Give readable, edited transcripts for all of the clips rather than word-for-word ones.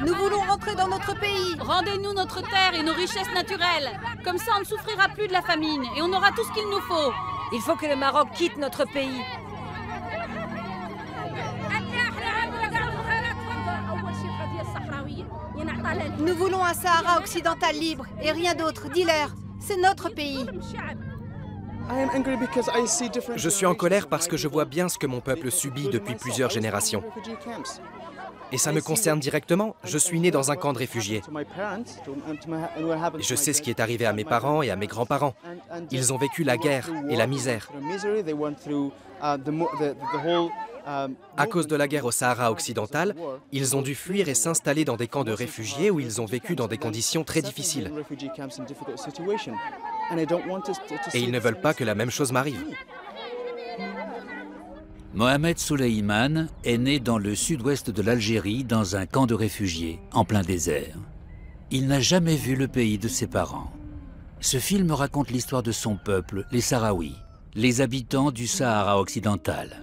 Nous voulons rentrer dans notre pays. Rendez-nous notre terre et nos richesses naturelles. Comme ça, on ne souffrira plus de la famine et on aura tout ce qu'il nous faut. Il faut que le Maroc quitte notre pays. Nous voulons un Sahara occidental libre et rien d'autre. Dis-leur, c'est notre pays. Je suis en colère parce que je vois bien ce que mon peuple subit depuis plusieurs générations. Et ça me concerne directement. Je suis né dans un camp de réfugiés. Je sais ce qui est arrivé à mes parents et à mes grands-parents. Ils ont vécu la guerre et la misère. À cause de la guerre au Sahara occidental, ils ont dû fuir et s'installer dans des camps de réfugiés où ils ont vécu dans des conditions très difficiles. Et ils ne veulent pas que la même chose m'arrive. Mohamed Souleyman est né dans le sud-ouest de l'Algérie, dans un camp de réfugiés, en plein désert. Il n'a jamais vu le pays de ses parents. Ce film raconte l'histoire de son peuple, les Sahraouis, les habitants du Sahara occidental.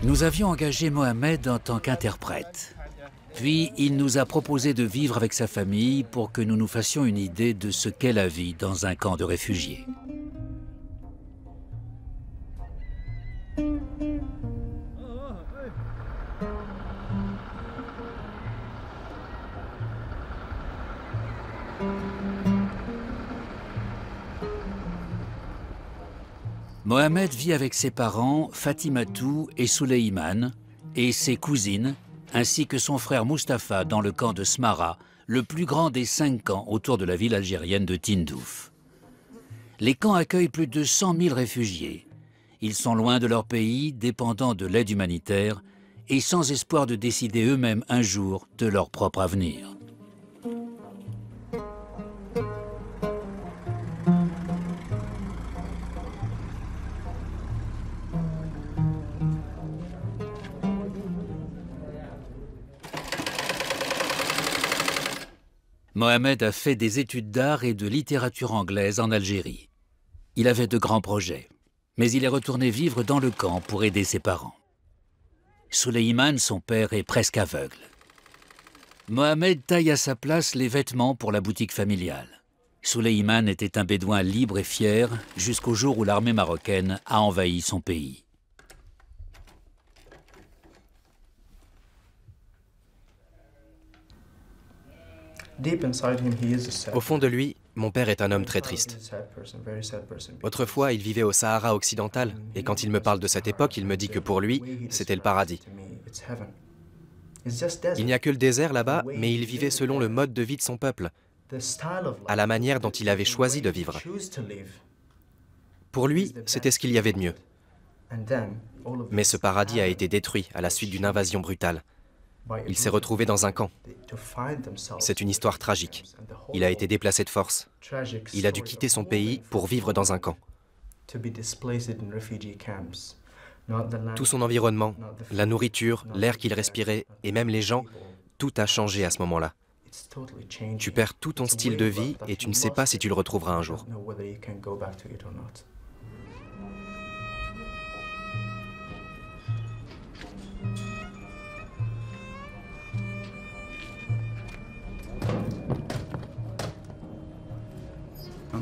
Nous avions engagé Mohamed en tant qu'interprète. Puis il nous a proposé de vivre avec sa famille pour que nous nous fassions une idée de ce qu'est la vie dans un camp de réfugiés. Mohamed vit avec ses parents, Fatimatou et Souleyman, et ses cousines, ainsi que son frère Mustapha dans le camp de Smara, le plus grand des 5 camps autour de la ville algérienne de Tindouf. Les camps accueillent plus de 100 000 réfugiés. Ils sont loin de leur pays, dépendants de l'aide humanitaire, et sans espoir de décider eux-mêmes un jour de leur propre avenir. Mohamed a fait des études d'art et de littérature anglaise en Algérie. Il avait de grands projets, mais il est retourné vivre dans le camp pour aider ses parents. Souleyman, son père, est presque aveugle. Mohamed taille à sa place les vêtements pour la boutique familiale. Souleyman était un bédouin libre et fier jusqu'au jour où l'armée marocaine a envahi son pays. Au fond de lui, mon père est un homme très triste. Autrefois, il vivait au Sahara occidental, et quand il me parle de cette époque, il me dit que pour lui, c'était le paradis. Il n'y a que le désert là-bas, mais il vivait selon le mode de vie de son peuple, à la manière dont il avait choisi de vivre. Pour lui, c'était ce qu'il y avait de mieux. Mais ce paradis a été détruit à la suite d'une invasion brutale. Il s'est retrouvé dans un camp. C'est une histoire tragique. Il a été déplacé de force. Il a dû quitter son pays pour vivre dans un camp. Tout son environnement, la nourriture, l'air qu'il respirait et même les gens, tout a changé à ce moment-là. Tu perds tout ton style de vie et tu ne sais pas si tu le retrouveras un jour.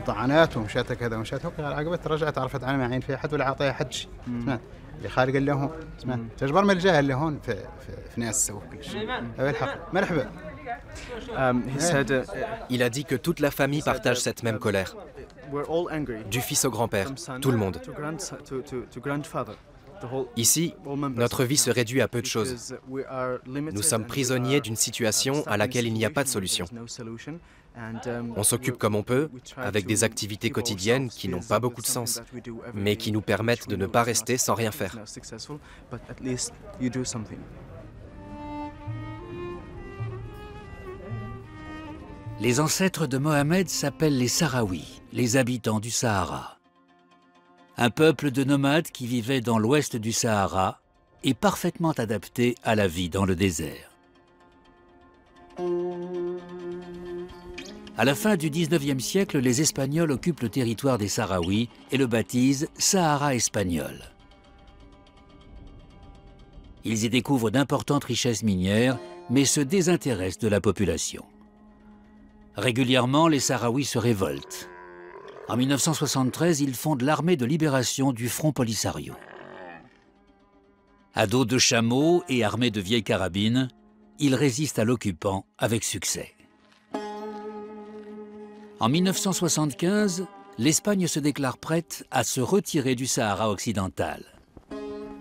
طعنات ومشات كذا ومشات هوك عقبت رجعت عرفت على ما عين في حد ولا عطيها حد شيء سمعت اللي خارج اللي هون سمعت تجبر من الجهه اللي هون في ناس سووا كل شيء الحق مرحبا. Il a dit que toute la famille partage cette même colère. Du fils au grand-père, tout le monde. Ici, notre vie se réduit à peu de choses. Nous sommes prisonniers d'une situation à laquelle il n'y a pas de solution. On s'occupe comme on peut, avec des activités quotidiennes qui n'ont pas beaucoup de sens, mais qui nous permettent de ne pas rester sans rien faire. Les ancêtres de Mohamed s'appellent les Sahraouis, les habitants du Sahara. Un peuple de nomades qui vivait dans l'ouest du Sahara et parfaitement adapté à la vie dans le désert. À la fin du 19e siècle, les Espagnols occupent le territoire des Sahraouis et le baptisent Sahara espagnol. Ils y découvrent d'importantes richesses minières, mais se désintéressent de la population. Régulièrement, les Sahraouis se révoltent. En 1973, ils fondent l'armée de libération du Front Polisario. À dos de chameaux et armés de vieilles carabines, ils résistent à l'occupant avec succès. En 1975, l'Espagne se déclare prête à se retirer du Sahara occidental.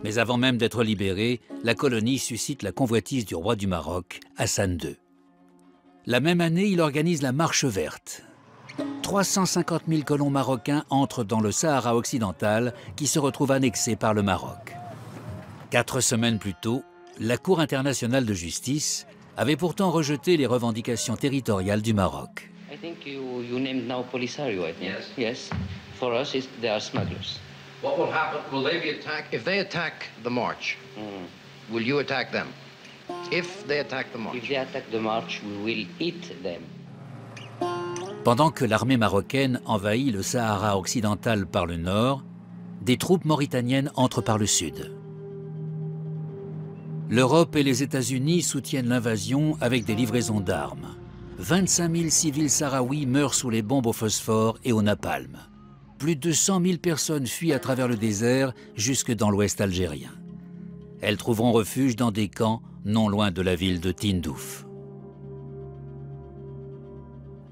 Mais avant même d'être libérée, la colonie suscite la convoitise du roi du Maroc, Hassan II. La même année, il organise la Marche verte. 350 000 colons marocains entrent dans le Sahara occidental qui se retrouve annexé par le Maroc. 4 semaines plus tôt, la Cour internationale de justice avait pourtant rejeté les revendications territoriales du Maroc. I think you named now Polisario, I think. Yes. For us, they are smugglers. What will happen? Will they be attacked? If they attack the march, will you attack them? If they attack the march. If they attack the march, we will eat them. Pendant que l'armée marocaine envahit le Sahara occidental par le nord, des troupes mauritaniennes entrent par le sud. L'Europe et les États-Unis soutiennent l'invasion avec des livraisons d'armes. 25 000 civils sahraouis meurent sous les bombes au phosphore et au napalm. Plus de 100 000 personnes fuient à travers le désert jusque dans l'ouest algérien. Elles trouveront refuge dans des camps non loin de la ville de Tindouf.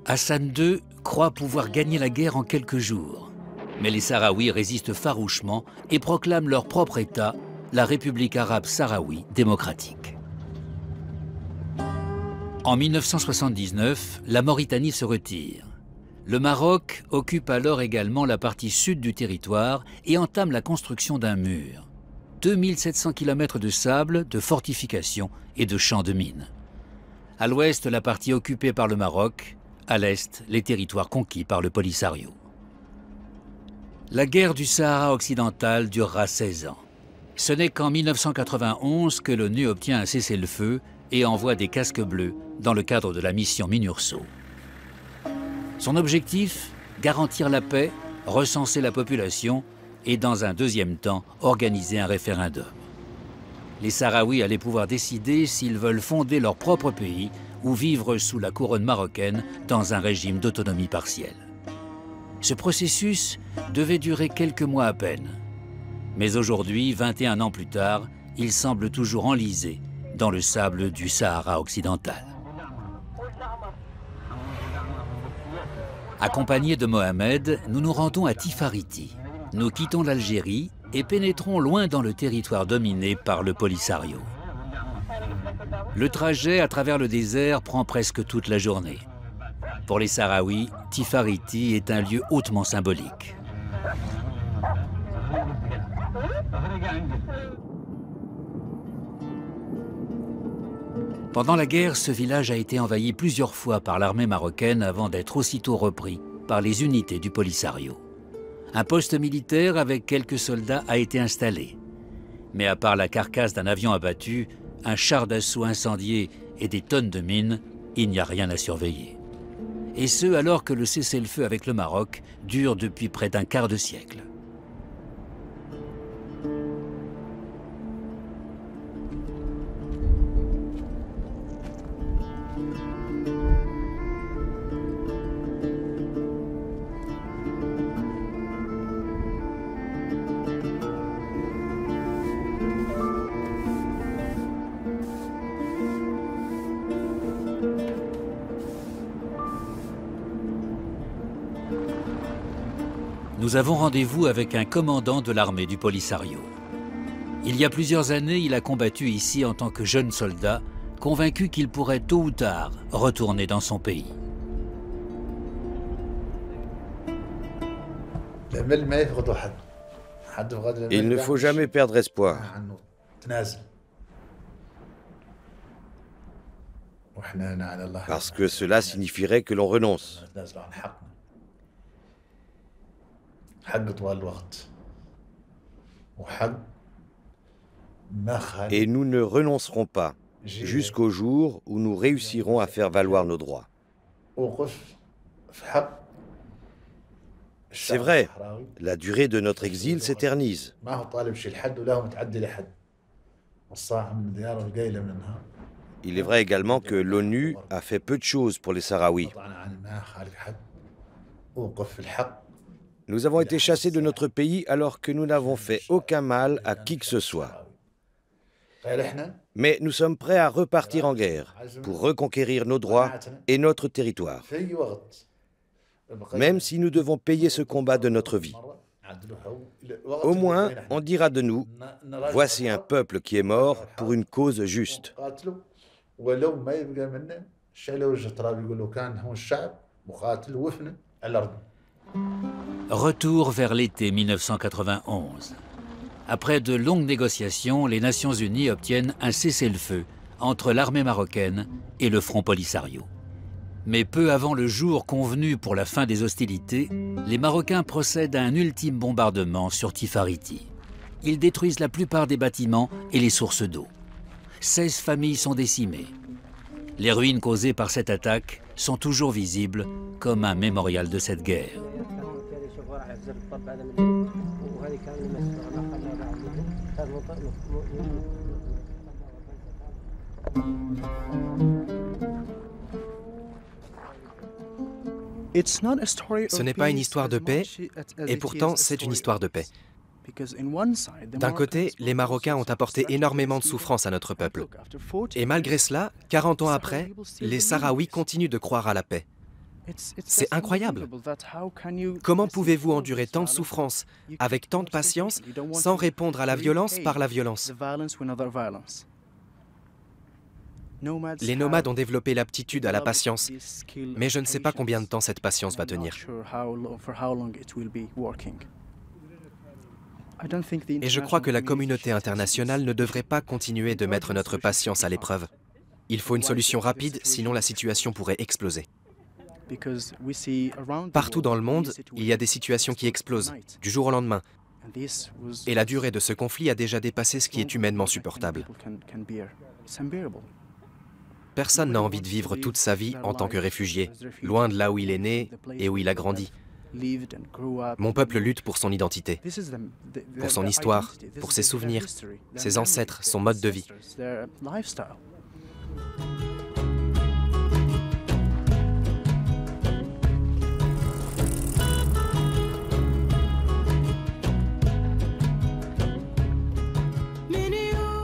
Hassan II croit pouvoir gagner la guerre en quelques jours. Mais les Sahraouis résistent farouchement et proclament leur propre État, la République arabe sahraoui démocratique. En 1979, la Mauritanie se retire. Le Maroc occupe alors également la partie sud du territoire et entame la construction d'un mur. 2700 km de sable, de fortifications et de champs de mines. À l'ouest, la partie occupée par le Maroc, à l'est, les territoires conquis par le Polisario. La guerre du Sahara occidental durera 16 ans. Ce n'est qu'en 1991 que l'ONU obtient un cessez-le-feu et envoie des casques bleus dans le cadre de la mission MINURSO. Son objectif, garantir la paix, recenser la population et, dans un deuxième temps, organiser un référendum. Les Sahraouis allaient pouvoir décider s'ils veulent fonder leur propre pays ou vivre sous la couronne marocaine dans un régime d'autonomie partielle. Ce processus devait durer quelques mois à peine. Mais aujourd'hui, 21 ans plus tard, il semble toujours enlisé dans le sable du Sahara occidental. Accompagnés de Mohamed, nous nous rendons à Tifariti. Nous quittons l'Algérie et pénétrons loin dans le territoire dominé par le Polisario. Le trajet à travers le désert prend presque toute la journée. Pour les Sahraouis, Tifariti est un lieu hautement symbolique. Pendant la guerre, ce village a été envahi plusieurs fois par l'armée marocaine avant d'être aussitôt repris par les unités du Polisario. Un poste militaire avec quelques soldats a été installé. Mais à part la carcasse d'un avion abattu, un char d'assaut incendié et des tonnes de mines, il n'y a rien à surveiller. Et ce, alors que le cessez-le-feu avec le Maroc dure depuis près d'un quart de siècle. Nous avons rendez-vous avec un commandant de l'armée du Polisario. Il y a plusieurs années, il a combattu ici en tant que jeune soldat, convaincu qu'il pourrait tôt ou tard retourner dans son pays. Il ne faut jamais perdre espoir. Parce que cela signifierait que l'on renonce. Et nous ne renoncerons pas jusqu'au jour où nous réussirons à faire valoir nos droits. C'est vrai, la durée de notre exil s'éternise. Il est vrai également que l'ONU a fait peu de choses pour les Sahraouis. Nous avons été chassés de notre pays alors que nous n'avons fait aucun mal à qui que ce soit. Mais nous sommes prêts à repartir en guerre pour reconquérir nos droits et notre territoire. Même si nous devons payer ce combat de notre vie. Au moins, on dira de nous, voici un peuple qui est mort pour une cause juste. Retour vers l'été 1991. Après de longues négociations, les Nations Unies obtiennent un cessez-le-feu entre l'armée marocaine et le Front Polisario. Mais peu avant le jour convenu pour la fin des hostilités, les Marocains procèdent à un ultime bombardement sur Tifariti. Ils détruisent la plupart des bâtiments et les sources d'eau. 16 familles sont décimées. Les ruines causées par cette attaque sont toujours visibles comme un mémorial de cette guerre. Ce n'est pas une histoire de paix, et pourtant c'est une histoire de paix. D'un côté, les Marocains ont apporté énormément de souffrance à notre peuple. Et malgré cela, 40 ans après, les Sahraouis continuent de croire à la paix. C'est incroyable. Comment pouvez-vous endurer tant de souffrance avec tant de patience sans répondre à la violence par la violence? Les nomades ont développé l'aptitude à la patience, mais je ne sais pas combien de temps cette patience va tenir. Et je crois que la communauté internationale ne devrait pas continuer de mettre notre patience à l'épreuve. Il faut une solution rapide, sinon la situation pourrait exploser. Partout dans le monde, il y a des situations qui explosent, du jour au lendemain. Et la durée de ce conflit a déjà dépassé ce qui est humainement supportable. Personne n'a envie de vivre toute sa vie en tant que réfugié, loin de là où il est né et où il a grandi. Mon peuple lutte pour son identité, pour son histoire, pour ses souvenirs, ses ancêtres, son mode de vie.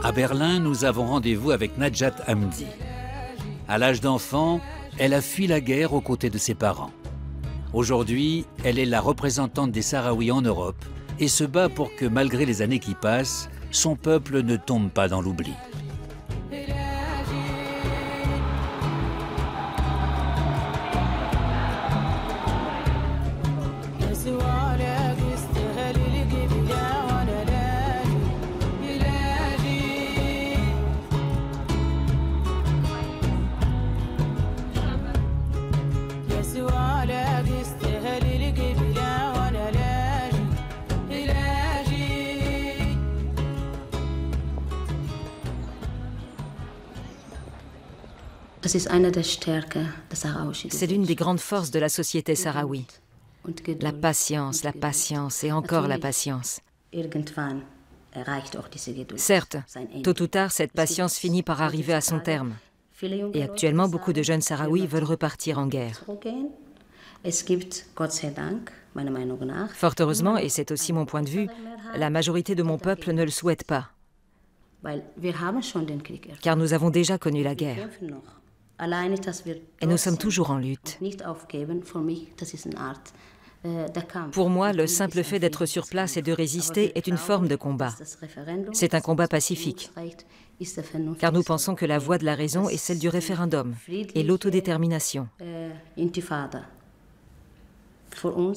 À Berlin, nous avons rendez-vous avec Najat Hamdi. À l'âge d'enfant, elle a fui la guerre aux côtés de ses parents. Aujourd'hui, elle est la représentante des Sahraouis en Europe et se bat pour que, malgré les années qui passent, son peuple ne tombe pas dans l'oubli. C'est l'une des grandes forces de la société sahraoui. La patience et encore la patience. Certes, tôt ou tard, cette patience finit par arriver à son terme. Et actuellement, beaucoup de jeunes Sahraouis veulent repartir en guerre. Fort heureusement, et c'est aussi mon point de vue, la majorité de mon peuple ne le souhaite pas. Car nous avons déjà connu la guerre. Et nous sommes toujours en lutte. Pour moi, le simple fait d'être sur place et de résister est une forme de combat. C'est un combat pacifique, car nous pensons que la voie de la raison est celle du référendum et l'autodétermination.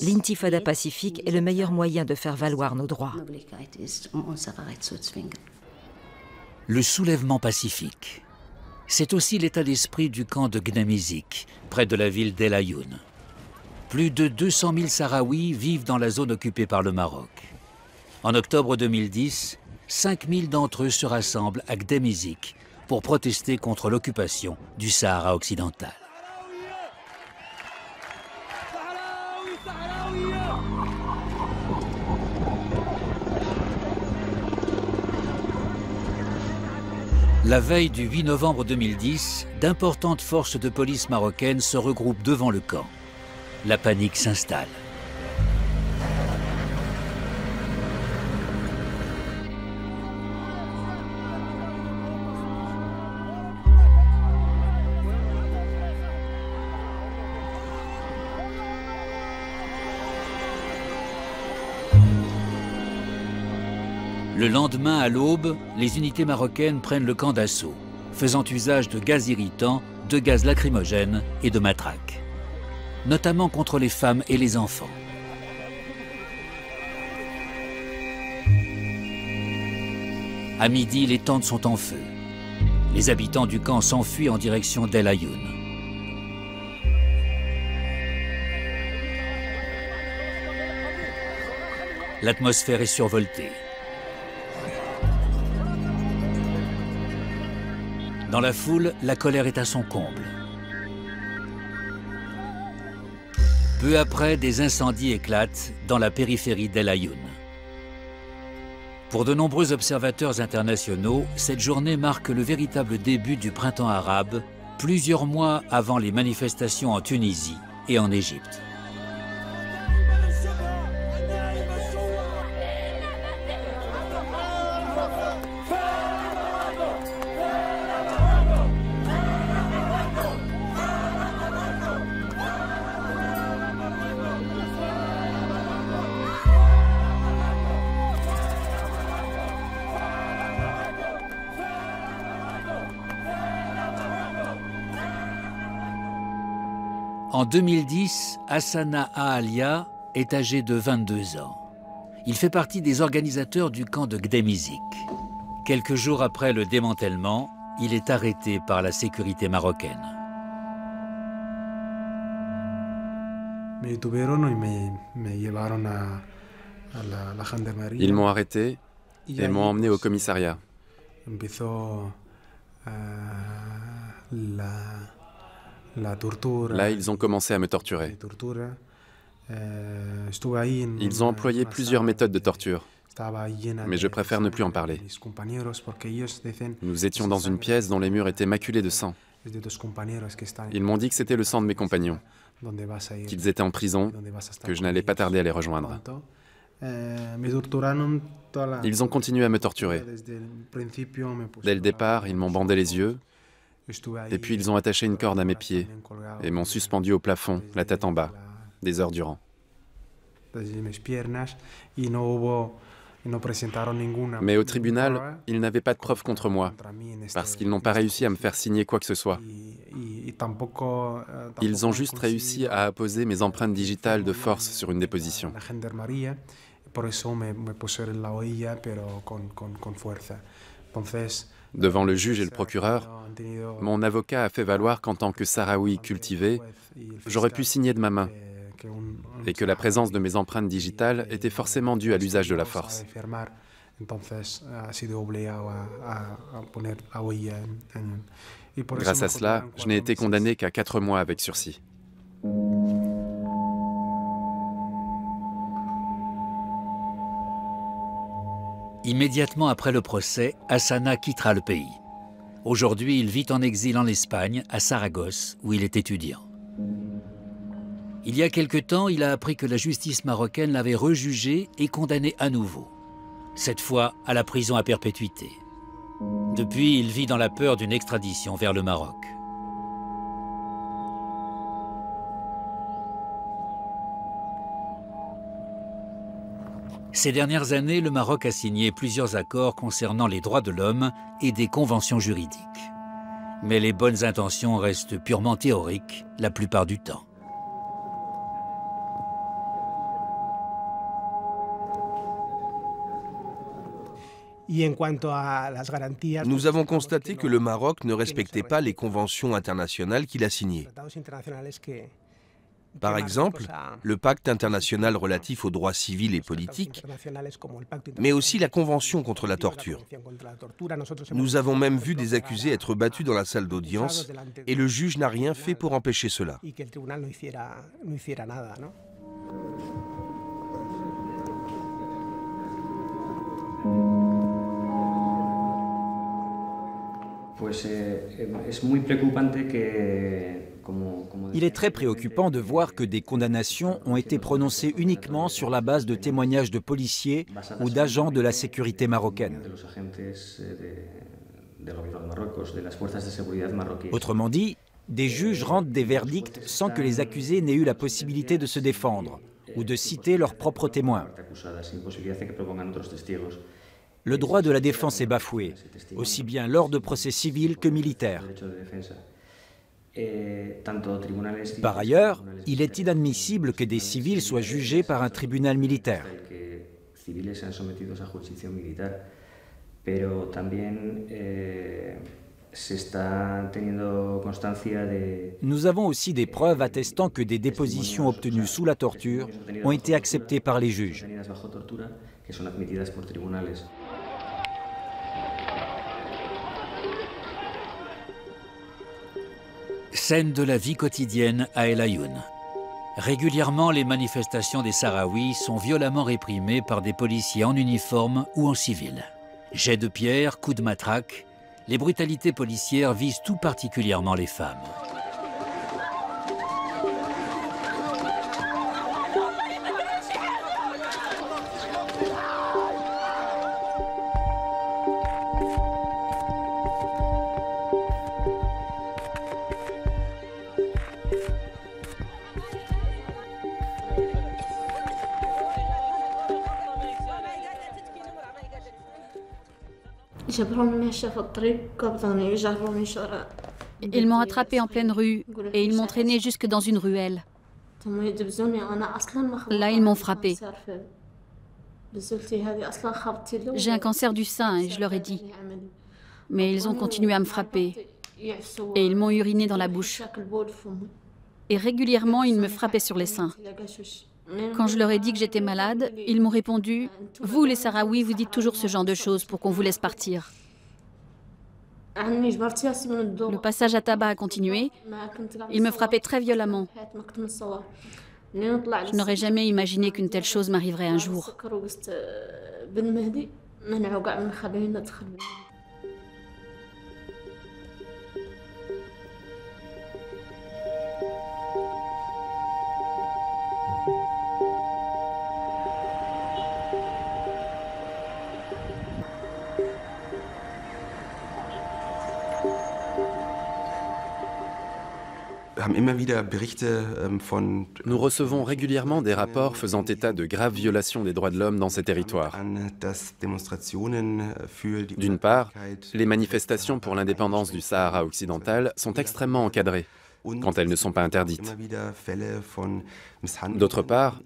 L'intifada pacifique est le meilleur moyen de faire valoir nos droits. Le soulèvement pacifique, c'est aussi l'état d'esprit du camp de Gnamizik, près de la ville d'El Ayoun. Plus de 200 000 Sahraouis vivent dans la zone occupée par le Maroc. En octobre 2010, 5 000 d'entre eux se rassemblent à Gnamizik pour protester contre l'occupation du Sahara occidental. La veille du 8 novembre 2010, d'importantes forces de police marocaines se regroupent devant le camp. La panique s'installe. Le lendemain, à l'aube, les unités marocaines prennent le camp d'assaut, faisant usage de gaz irritants, de gaz lacrymogènes et de matraques, notamment contre les femmes et les enfants. À midi, les tentes sont en feu. Les habitants du camp s'enfuient en direction d'El Ayoun. L'atmosphère est survoltée. Dans la foule, la colère est à son comble. Peu après, des incendies éclatent dans la périphérie d'El Ayoun. Pour de nombreux observateurs internationaux, cette journée marque le véritable début du printemps arabe, plusieurs mois avant les manifestations en Tunisie et en Égypte. En 2010, Hassana Aalia est âgé de 22 ans. Il fait partie des organisateurs du camp de Gnamizik. Quelques jours après le démantèlement, il est arrêté par la sécurité marocaine. Ils m'ont arrêté et m'ont emmené au commissariat. Là, ils ont commencé à me torturer. Ils ont employé plusieurs méthodes de torture, mais je préfère ne plus en parler. Nous étions dans une pièce dont les murs étaient maculés de sang. Ils m'ont dit que c'était le sang de mes compagnons, qu'ils étaient en prison, que je n'allais pas tarder à les rejoindre. Ils ont continué à me torturer. Dès le départ, ils m'ont bandé les yeux, et puis ils ont attaché une corde à mes pieds et m'ont suspendu au plafond, la tête en bas, des heures durant. Mais au tribunal, ils n'avaient pas de preuves contre moi, parce qu'ils n'ont pas réussi à me faire signer quoi que ce soit. Ils ont juste réussi à apposer mes empreintes digitales de force sur une déposition. Devant le juge et le procureur, mon avocat a fait valoir qu'en tant que Sahraoui cultivé, j'aurais pu signer de ma main et que la présence de mes empreintes digitales était forcément due à l'usage de la force. Grâce à cela, je n'ai été condamné qu'à 4 mois avec sursis. Immédiatement après le procès, Hassana quittera le pays. Aujourd'hui, il vit en exil en Espagne, à Saragosse, où il est étudiant. Il y a quelque temps, il a appris que la justice marocaine l'avait rejugé et condamné à nouveau, cette fois à la prison à perpétuité. Depuis, il vit dans la peur d'une extradition vers le Maroc. Ces dernières années, le Maroc a signé plusieurs accords concernant les droits de l'homme et des conventions juridiques. Mais les bonnes intentions restent purement théoriques la plupart du temps. Nous avons constaté que le Maroc ne respectait pas les conventions internationales qu'il a signées. Par exemple, le pacte international relatif aux droits civils et politiques, mais aussi la convention contre la torture. Nous avons même vu des accusés être battus dans la salle d'audience et le juge n'a rien fait pour empêcher cela. Il est très préoccupant de voir que des condamnations ont été prononcées uniquement sur la base de témoignages de policiers ou d'agents de la sécurité marocaine. Autrement dit, des juges rendent des verdicts sans que les accusés n'aient eu la possibilité de se défendre ou de citer leurs propres témoins. Le droit de la défense est bafoué, aussi bien lors de procès civils que militaires. Par ailleurs, il est inadmissible que des civils soient jugés par un tribunal militaire. Nous avons aussi des preuves attestant que des dépositions obtenues sous la torture ont été acceptées par les juges. Scène de la vie quotidienne à El Ayoun. Régulièrement, les manifestations des Sahraouis sont violemment réprimées par des policiers en uniforme ou en civil. Jets de pierre, coups de matraque, les brutalités policières visent tout particulièrement les femmes. Ils m'ont attrapé en pleine rue et ils m'ont traîné jusque dans une ruelle. Là, ils m'ont frappé. J'ai un cancer du sein et je leur ai dit. Mais ils ont continué à me frapper et ils m'ont uriné dans la bouche. Et régulièrement, ils me frappaient sur les seins. Quand je leur ai dit que j'étais malade, ils m'ont répondu « Vous, les Sahraouis, vous dites toujours ce genre de choses pour qu'on vous laisse partir. » Le passage à tabac a continué. Ils me frappaient très violemment. Je n'aurais jamais imaginé qu'une telle chose m'arriverait un jour. Nous recevons régulièrement des rapports faisant état de graves violations des droits de l'homme dans ces territoires. D'une part, les manifestations pour l'indépendance du Sahara occidental sont extrêmement encadrées, quand elles ne sont pas interdites. D'autre part,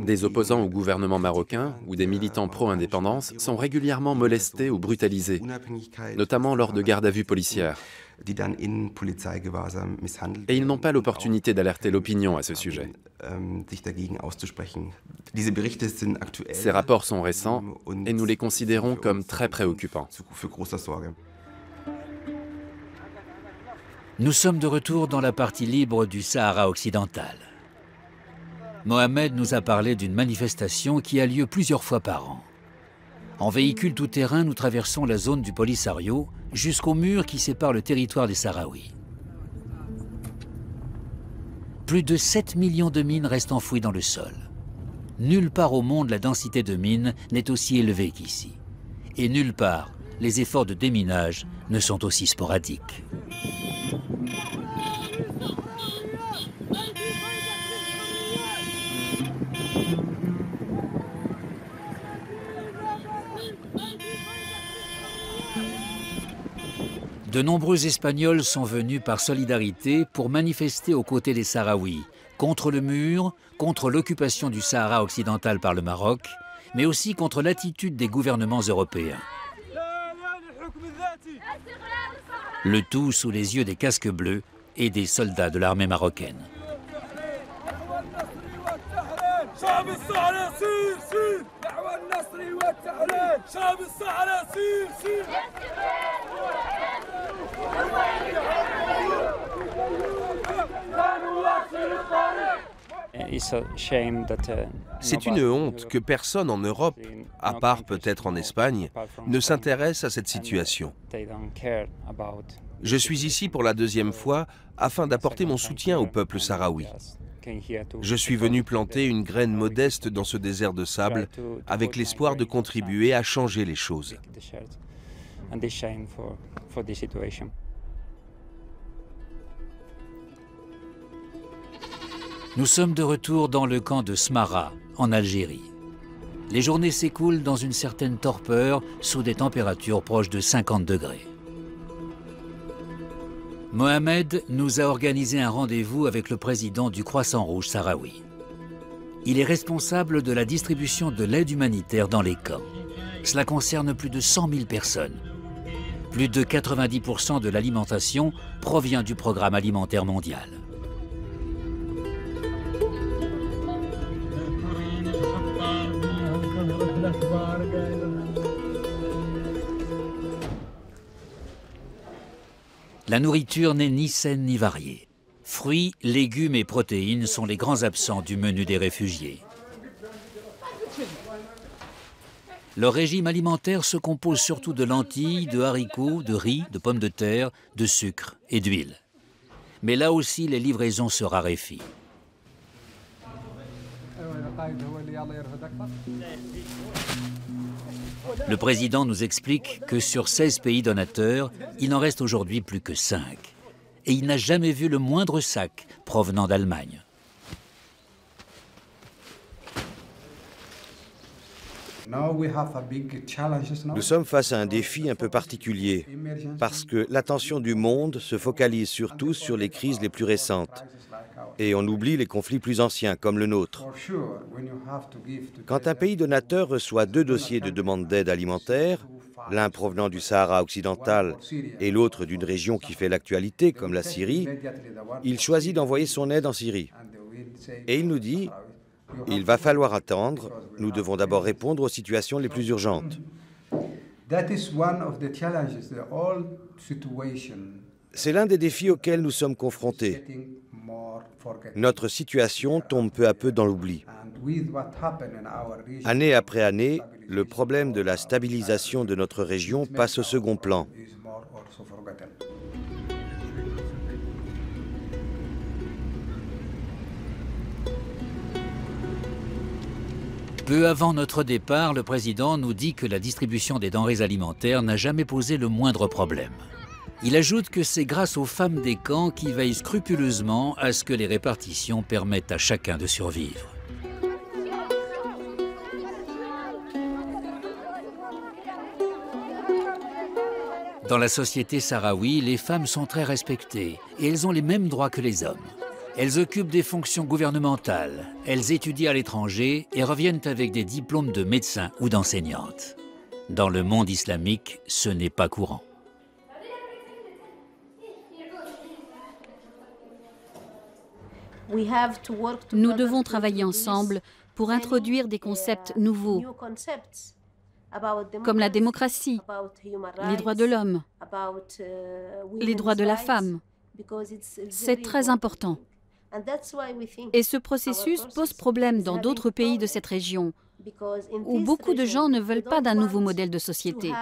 des opposants au gouvernement marocain ou des militants pro-indépendance sont régulièrement molestés ou brutalisés, notamment lors de gardes à vue policières. Et ils n'ont pas l'opportunité d'alerter l'opinion à ce sujet. Ces rapports sont récents et nous les considérons comme très préoccupants. Nous sommes de retour dans la partie libre du Sahara occidental. Mohamed nous a parlé d'une manifestation qui a lieu plusieurs fois par an. En véhicule tout-terrain, nous traversons la zone du Polisario jusqu'au mur qui sépare le territoire des Sahraouis. Plus de 7 millions de mines restent enfouies dans le sol. Nulle part au monde la densité de mines n'est aussi élevée qu'ici. Et nulle part, les efforts de déminage ne sont aussi sporadiques. De nombreux Espagnols sont venus par solidarité pour manifester aux côtés des Sahraouis, contre le mur, contre l'occupation du Sahara occidental par le Maroc, mais aussi contre l'attitude des gouvernements européens. Le tout sous les yeux des casques bleus et des soldats de l'armée marocaine. C'est une honte que personne en Europe, à part peut-être en Espagne, ne s'intéresse à cette situation. Je suis ici pour la deuxième fois afin d'apporter mon soutien au peuple sahraoui. Je suis venu planter une graine modeste dans ce désert de sable avec l'espoir de contribuer à changer les choses. Nous sommes de retour dans le camp de Smara, en Algérie. Les journées s'écoulent dans une certaine torpeur, sous des températures proches de 50 degrés. Mohamed nous a organisé un rendez-vous avec le président du Croissant-Rouge sahraoui. Il est responsable de la distribution de l'aide humanitaire dans les camps. Cela concerne plus de 100 000 personnes. Plus de 90% de l'alimentation provient du programme alimentaire mondial. La nourriture n'est ni saine ni variée. Fruits, légumes et protéines sont les grands absents du menu des réfugiés. Leur régime alimentaire se compose surtout de lentilles, de haricots, de riz, de pommes de terre, de sucre et d'huile. Mais là aussi, les livraisons se raréfient. Le président nous explique que sur 16 pays donateurs, il n'en reste aujourd'hui plus que 5. Et il n'a jamais vu le moindre sac provenant d'Allemagne. Nous sommes face à un défi un peu particulier, parce que l'attention du monde se focalise surtout sur les crises les plus récentes, et on oublie les conflits plus anciens, comme le nôtre. Quand un pays donateur reçoit 2 dossiers de demande d'aide alimentaire, l'un provenant du Sahara occidental et l'autre d'une région qui fait l'actualité, comme la Syrie, il choisit d'envoyer son aide en Syrie. Et il nous dit: il va falloir attendre, nous devons d'abord répondre aux situations les plus urgentes. C'est l'un des défis auxquels nous sommes confrontés. Notre situation tombe peu à peu dans l'oubli. Année après année, le problème de la stabilisation de notre région passe au second plan. Peu avant notre départ, le président nous dit que la distribution des denrées alimentaires n'a jamais posé le moindre problème. Il ajoute que c'est grâce aux femmes des camps qui veillent scrupuleusement à ce que les répartitions permettent à chacun de survivre. Dans la société sahraoui, les femmes sont très respectées et elles ont les mêmes droits que les hommes. Elles occupent des fonctions gouvernementales, elles étudient à l'étranger et reviennent avec des diplômes de médecin ou d'enseignante. Dans le monde islamique, ce n'est pas courant. Nous devons travailler ensemble pour introduire des concepts nouveaux, comme la démocratie, les droits de l'homme, les droits de la femme. C'est très important. Et ce processus pose problème dans d'autres pays de cette région, où beaucoup de gens ne veulent pas d'un nouveau modèle de société,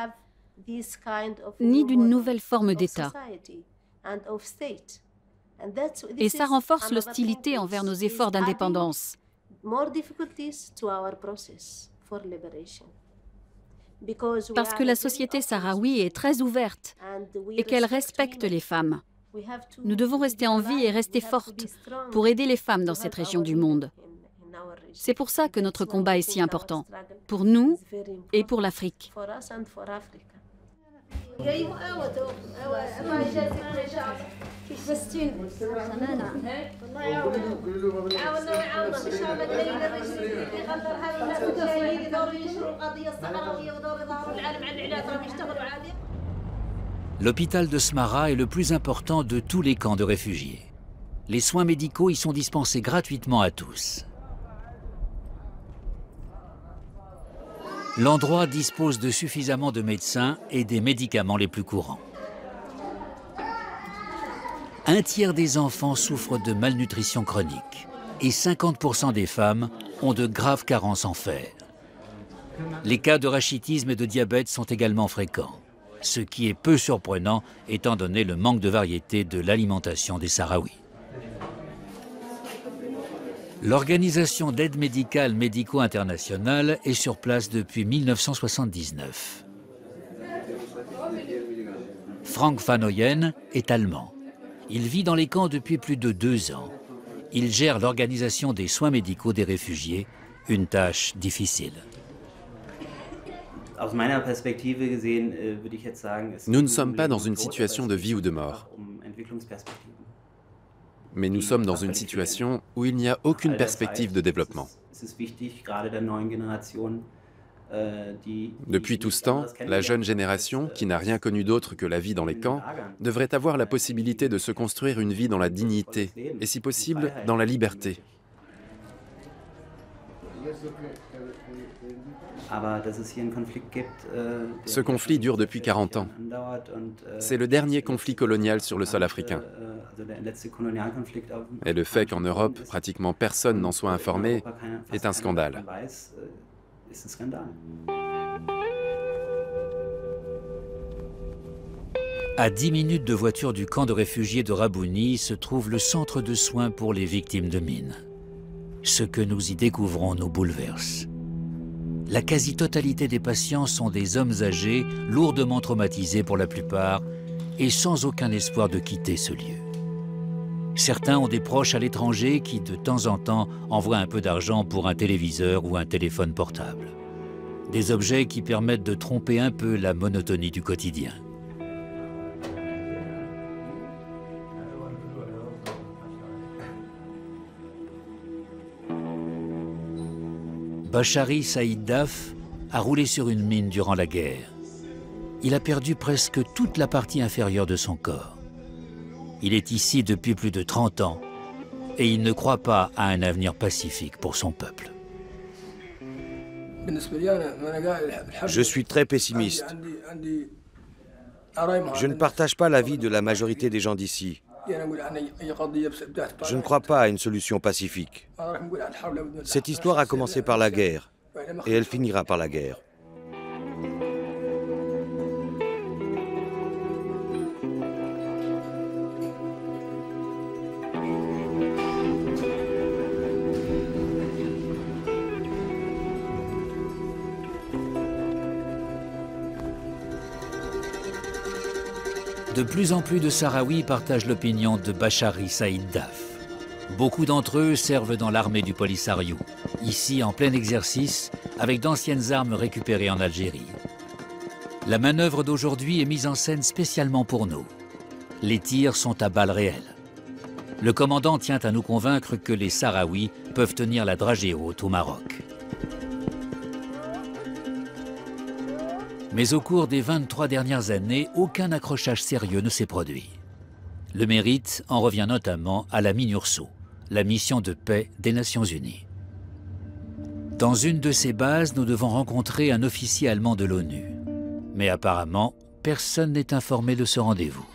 ni d'une nouvelle forme d'État. Et ça renforce l'hostilité envers nos efforts d'indépendance. Parce que la société sahraoui est très ouverte et qu'elle respecte les femmes. Nous devons rester en vie et rester fortes pour aider les femmes dans cette région du monde. C'est pour ça que notre combat est si important, pour nous et pour l'Afrique. L'hôpital de Smara est le plus important de tous les camps de réfugiés. Les soins médicaux y sont dispensés gratuitement à tous. L'endroit dispose de suffisamment de médecins et des médicaments les plus courants. Un tiers des enfants souffrent de malnutrition chronique et 50% des femmes ont de graves carences en fer. Les cas de rachitisme et de diabète sont également fréquents, ce qui est peu surprenant étant donné le manque de variété de l'alimentation des Sahraouis. L'organisation d'aide médicale médico-internationale est sur place depuis 1979. Frank Van Ooyen est allemand. Il vit dans les camps depuis plus de 2 ans. Il gère l'organisation des soins médicaux des réfugiés, une tâche difficile. Nous ne sommes pas dans une situation de vie ou de mort. Mais nous sommes dans une situation où il n'y a aucune perspective de développement. Depuis tout ce temps, la jeune génération, qui n'a rien connu d'autre que la vie dans les camps, devrait avoir la possibilité de se construire une vie dans la dignité et, si possible, dans la liberté. Ce conflit dure depuis 40 ans. C'est le dernier conflit colonial sur le sol africain. Et le fait qu'en Europe, pratiquement personne n'en soit informé est un scandale. À 10 minutes de voiture du camp de réfugiés de Rabouni se trouve le centre de soins pour les victimes de mines. Ce que nous y découvrons nous bouleverse. La quasi-totalité des patients sont des hommes âgés, lourdement traumatisés pour la plupart, et sans aucun espoir de quitter ce lieu. Certains ont des proches à l'étranger qui, de temps en temps, envoient un peu d'argent pour un téléviseur ou un téléphone portable. Des objets qui permettent de tromper un peu la monotonie du quotidien. Bachari Saïd Daf a roulé sur une mine durant la guerre. Il a perdu presque toute la partie inférieure de son corps. Il est ici depuis plus de 30 ans et il ne croit pas à un avenir pacifique pour son peuple. Je suis très pessimiste. Je ne partage pas l'avis de la majorité des gens d'ici. Je ne crois pas à une solution pacifique. Cette histoire a commencé par la guerre, et elle finira par la guerre. De plus en plus de Sahraouis partagent l'opinion de Bachari Saïd Daf. Beaucoup d'entre eux servent dans l'armée du Polisario, ici en plein exercice, avec d'anciennes armes récupérées en Algérie. La manœuvre d'aujourd'hui est mise en scène spécialement pour nous. Les tirs sont à balles réelles. Le commandant tient à nous convaincre que les Sahraouis peuvent tenir la dragée haute au Maroc. Mais au cours des 23 dernières années, aucun accrochage sérieux ne s'est produit. Le mérite en revient notamment à la MINURSO, la mission de paix des Nations Unies. Dans une de ces bases, nous devons rencontrer un officier allemand de l'ONU. Mais apparemment, personne n'est informé de ce rendez-vous.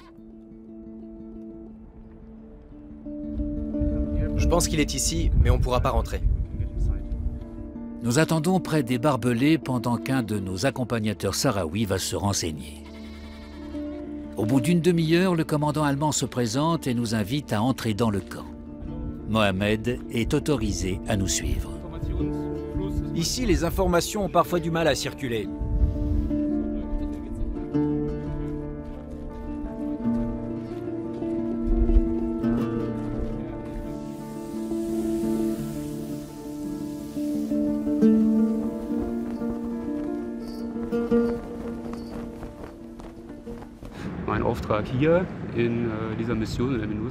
Je pense qu'il est ici, mais on ne pourra pas rentrer. Nous attendons près des barbelés pendant qu'un de nos accompagnateurs sahraouis va se renseigner. Au bout d'une demi-heure, le commandant allemand se présente et nous invite à entrer dans le camp. Mohamed est autorisé à nous suivre. Ici, les informations ont parfois du mal à circuler.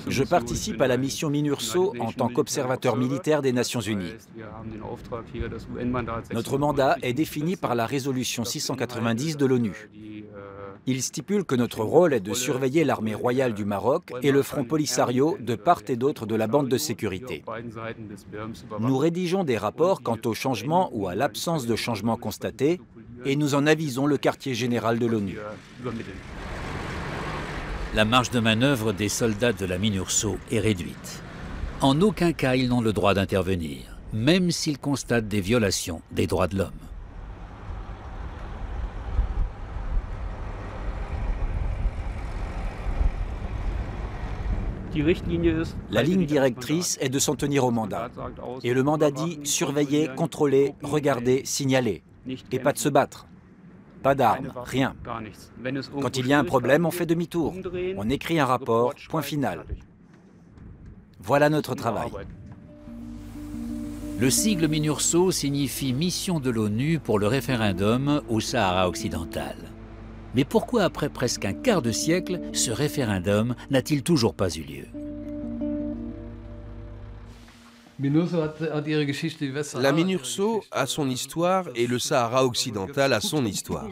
Je participe à la mission MINURSO en tant qu'observateur militaire des Nations Unies. Notre mandat est défini par la résolution 690 de l'ONU. Il stipule que notre rôle est de surveiller l'armée royale du Maroc et le front Polisario de part et d'autre de la bande de sécurité. Nous rédigeons des rapports quant aux changements ou à l'absence de changements constatés et nous en avisons le quartier général de l'ONU. La marge de manœuvre des soldats de la MINURSO est réduite. En aucun cas ils n'ont le droit d'intervenir, même s'ils constatent des violations des droits de l'homme. La ligne directrice est de s'en tenir au mandat. Et le mandat dit surveiller, contrôler, regarder, signaler. Et pas de se battre. Pas d'armes, rien. Quand il y a un problème, on fait demi-tour. On écrit un rapport, point final. Voilà notre travail. Le sigle MINURSO signifie Mission de l'ONU pour le référendum au Sahara occidental. Mais pourquoi, après presque un quart de siècle, ce référendum n'a-t-il toujours pas eu lieu? La MINURSO a son histoire et le Sahara occidental a son histoire.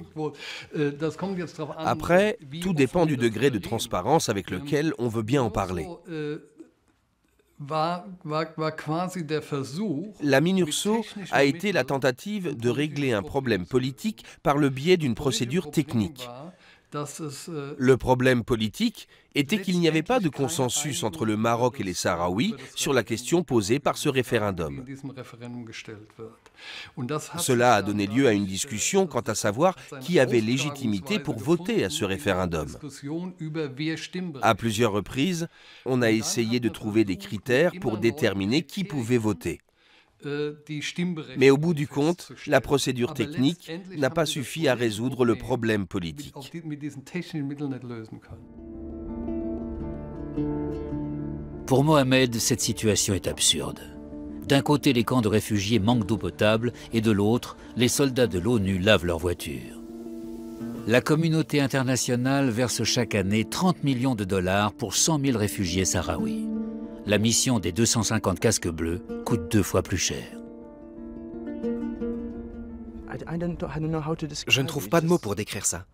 Après, tout dépend du degré de transparence avec lequel on veut bien en parler. La MINURSO a été la tentative de régler un problème politique par le biais d'une procédure technique. Le problème politique était qu'il n'y avait pas de consensus entre le Maroc et les Sahraouis sur la question posée par ce référendum. Cela a donné lieu à une discussion quant à savoir qui avait légitimité pour voter à ce référendum. À plusieurs reprises, on a essayé de trouver des critères pour déterminer qui pouvait voter. Mais au bout du compte, la procédure technique n'a pas suffi à résoudre le problème politique. Pour Mohamed, cette situation est absurde. D'un côté, les camps de réfugiés manquent d'eau potable et de l'autre, les soldats de l'ONU lavent leurs voitures. La communauté internationale verse chaque année 30 millions de dollars pour 100 000 réfugiés sahraouis. La mission des 250 casques bleus coûte 2 fois plus cher. Je ne trouve pas de mots pour décrire ça.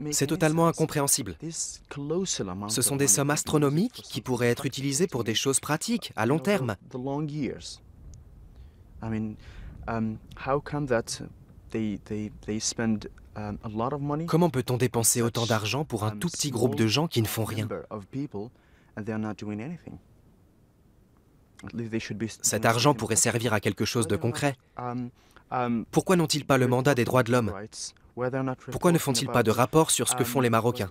C'est totalement incompréhensible. Ce sont des sommes astronomiques qui pourraient être utilisées pour des choses pratiques, à long terme. Comment peut-on dépenser autant d'argent pour un tout petit groupe de gens qui ne font rien? Cet argent pourrait servir à quelque chose de concret. Pourquoi n'ont-ils pas le mandat des droits de l'homme? Pourquoi ne font-ils pas de rapport sur ce que font les Marocains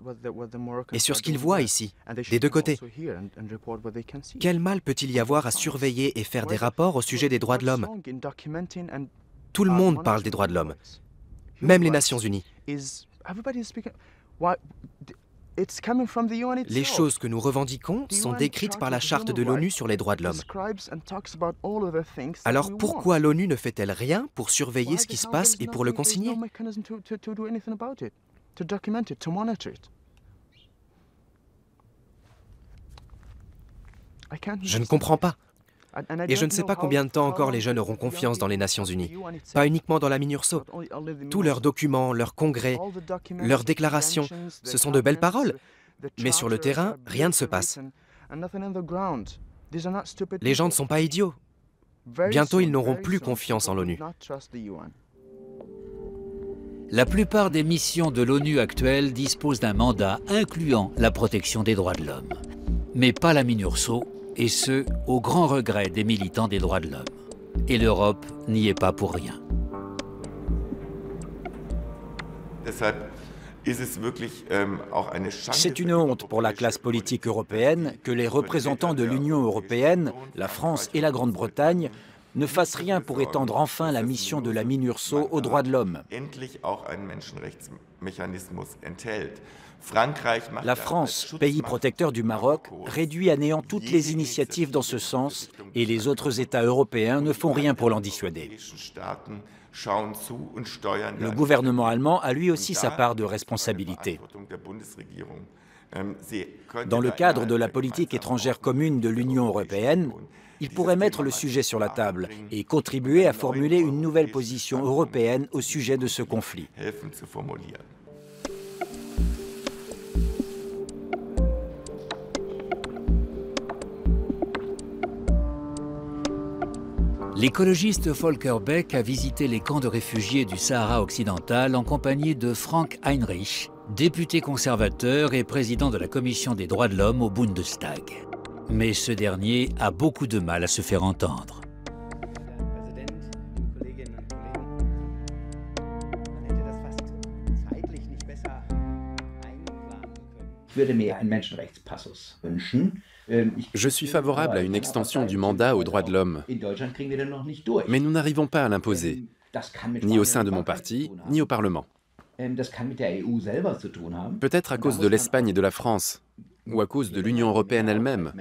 et sur ce qu'ils voient ici, des deux côtés? Quel mal peut-il y avoir à surveiller et faire des rapports au sujet des droits de l'homme? Tout le monde parle des droits de l'homme, même les Nations Unies. Les choses que nous revendiquons sont décrites par la Charte de l'ONU sur les droits de l'homme. Alors pourquoi l'ONU ne fait-elle rien pour surveiller ce qui se passe et pour le consigner? Je ne comprends pas. Et je ne sais pas combien de temps encore les jeunes auront confiance dans les Nations Unies. Pas uniquement dans la MINURSO. Tous leurs documents, leurs congrès, leurs déclarations, ce sont de belles paroles. Mais sur le terrain, rien ne se passe. Les gens ne sont pas idiots. Bientôt, ils n'auront plus confiance en l'ONU. La plupart des missions de l'ONU actuelles disposent d'un mandat incluant la protection des droits de l'homme. Mais pas la MINURSO, et ce, au grand regret des militants des droits de l'homme. Et l'Europe n'y est pas pour rien. C'est une honte pour la classe politique européenne que les représentants de l'Union européenne, la France et la Grande-Bretagne, ne fassent rien pour étendre enfin la mission de la MINURSO aux droits de l'homme. La France, pays protecteur du Maroc, réduit à néant toutes les initiatives dans ce sens et les autres États européens ne font rien pour l'en dissuader. Le gouvernement allemand a lui aussi sa part de responsabilité. Dans le cadre de la politique étrangère commune de l'Union européenne, ils pourraient mettre le sujet sur la table et contribuer à formuler une nouvelle position européenne au sujet de ce conflit. L'écologiste Volker Beck a visité les camps de réfugiés du Sahara occidental en compagnie de Frank Heinrich, député conservateur et président de la Commission des droits de l'homme au Bundestag. Mais ce dernier a beaucoup de mal à se faire entendre. Je suis favorable à une extension du mandat aux droits de l'homme, mais nous n'arrivons pas à l'imposer, ni au sein de mon parti, ni au Parlement. Peut-être à cause de l'Espagne et de la France, ou à cause de l'Union européenne elle-même.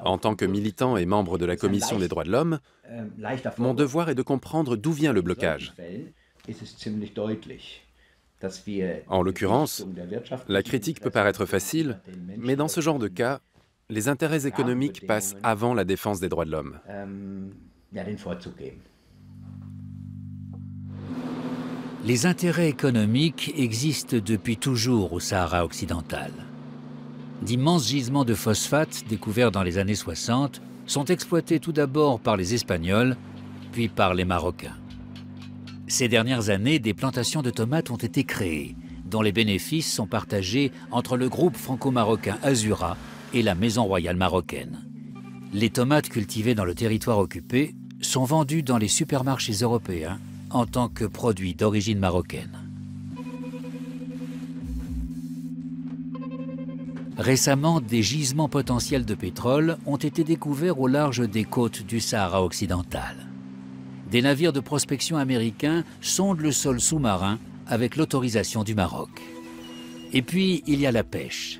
En tant que militant et membre de la Commission des droits de l'homme, mon devoir est de comprendre d'où vient le blocage. En l'occurrence, la critique peut paraître facile, mais dans ce genre de cas, les intérêts économiques passent avant la défense des droits de l'homme. Les intérêts économiques existent depuis toujours au Sahara occidental. D'immenses gisements de phosphate découverts dans les années 60 sont exploités tout d'abord par les Espagnols, puis par les Marocains. Ces dernières années, des plantations de tomates ont été créées, dont les bénéfices sont partagés entre le groupe franco-marocain Azura et la Maison royale marocaine. Les tomates cultivées dans le territoire occupé sont vendues dans les supermarchés européens en tant que produits d'origine marocaine. Récemment, des gisements potentiels de pétrole ont été découverts au large des côtes du Sahara occidental. Des navires de prospection américains sondent le sol sous-marin avec l'autorisation du Maroc. Et puis, il y a la pêche.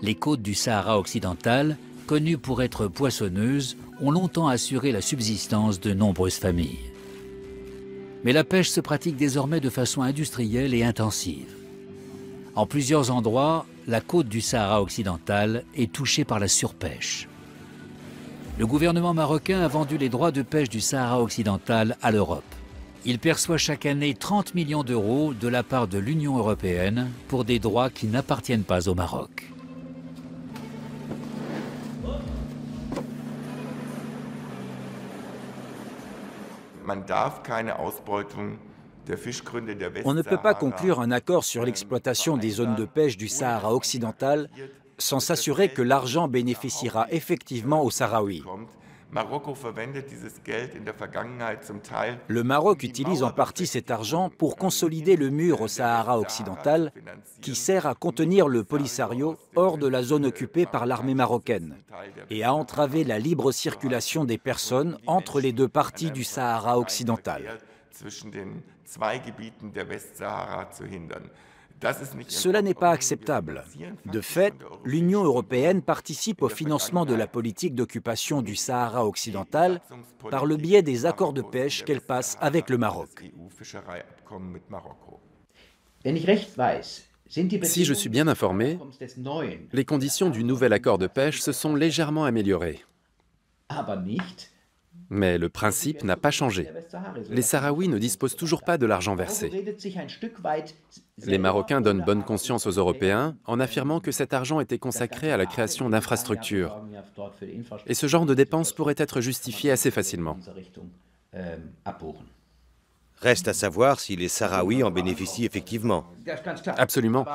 Les côtes du Sahara occidental, connues pour être poissonneuses, ont longtemps assuré la subsistance de nombreuses familles. Mais la pêche se pratique désormais de façon industrielle et intensive. En plusieurs endroits, la côte du Sahara occidental est touchée par la surpêche. Le gouvernement marocain a vendu les droits de pêche du Sahara occidental à l'Europe. Il perçoit chaque année 30 millions d'euros de la part de l'Union européenne pour des droits qui n'appartiennent pas au Maroc. On ne peut pas conclure un accord sur l'exploitation des zones de pêche du Sahara occidental sans s'assurer que l'argent bénéficiera effectivement aux Sahraouis. Le Maroc utilise en partie cet argent pour consolider le mur au Sahara occidental qui sert à contenir le Polisario hors de la zone occupée par l'armée marocaine et à entraver la libre circulation des personnes entre les deux parties du Sahara occidental. Cela n'est pas acceptable. De fait, l'Union européenne participe au financement de la politique d'occupation du Sahara occidental par le biais des accords de pêche qu'elle passe avec le Maroc. Si je suis bien informé, les conditions du nouvel accord de pêche se sont légèrement améliorées. Mais le principe n'a pas changé. Les Sahraouis ne disposent toujours pas de l'argent versé. Les Marocains donnent bonne conscience aux Européens en affirmant que cet argent était consacré à la création d'infrastructures. Et ce genre de dépenses pourrait être justifié assez facilement. Reste à savoir si les Sahraouis en bénéficient effectivement. Absolument.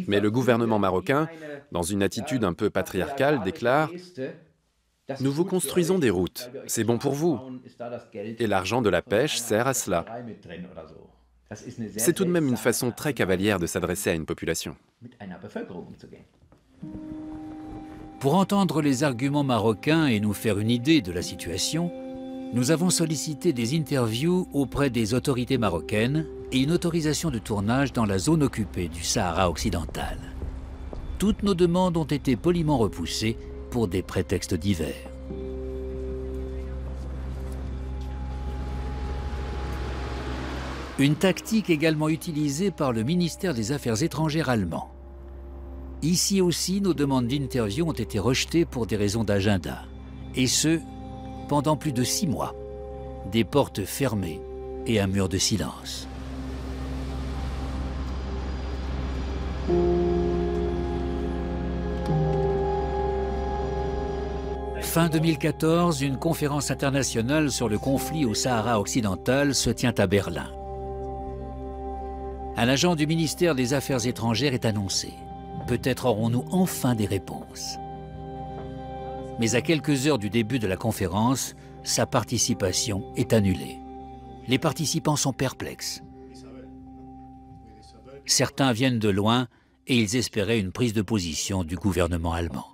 Mais le gouvernement marocain, dans une attitude un peu patriarcale, déclare « Nous vous construisons des routes, c'est bon pour vous. Et l'argent de la pêche sert à cela. » C'est tout de même une façon très cavalière de s'adresser à une population. Pour entendre les arguments marocains et nous faire une idée de la situation, nous avons sollicité des interviews auprès des autorités marocaines et une autorisation de tournage dans la zone occupée du Sahara occidental. Toutes nos demandes ont été poliment repoussées pour des prétextes divers. Une tactique également utilisée par le ministère des Affaires étrangères allemand. Ici aussi, nos demandes d'interview ont été rejetées pour des raisons d'agenda. Et ce, pendant plus de 6 mois. Des portes fermées et un mur de silence. Fin 2014, une conférence internationale sur le conflit au Sahara occidental se tient à Berlin. Un agent du ministère des Affaires étrangères est annoncé. Peut-être aurons-nous enfin des réponses. Mais à quelques heures du début de la conférence, sa participation est annulée. Les participants sont perplexes. Certains viennent de loin et ils espéraient une prise de position du gouvernement allemand.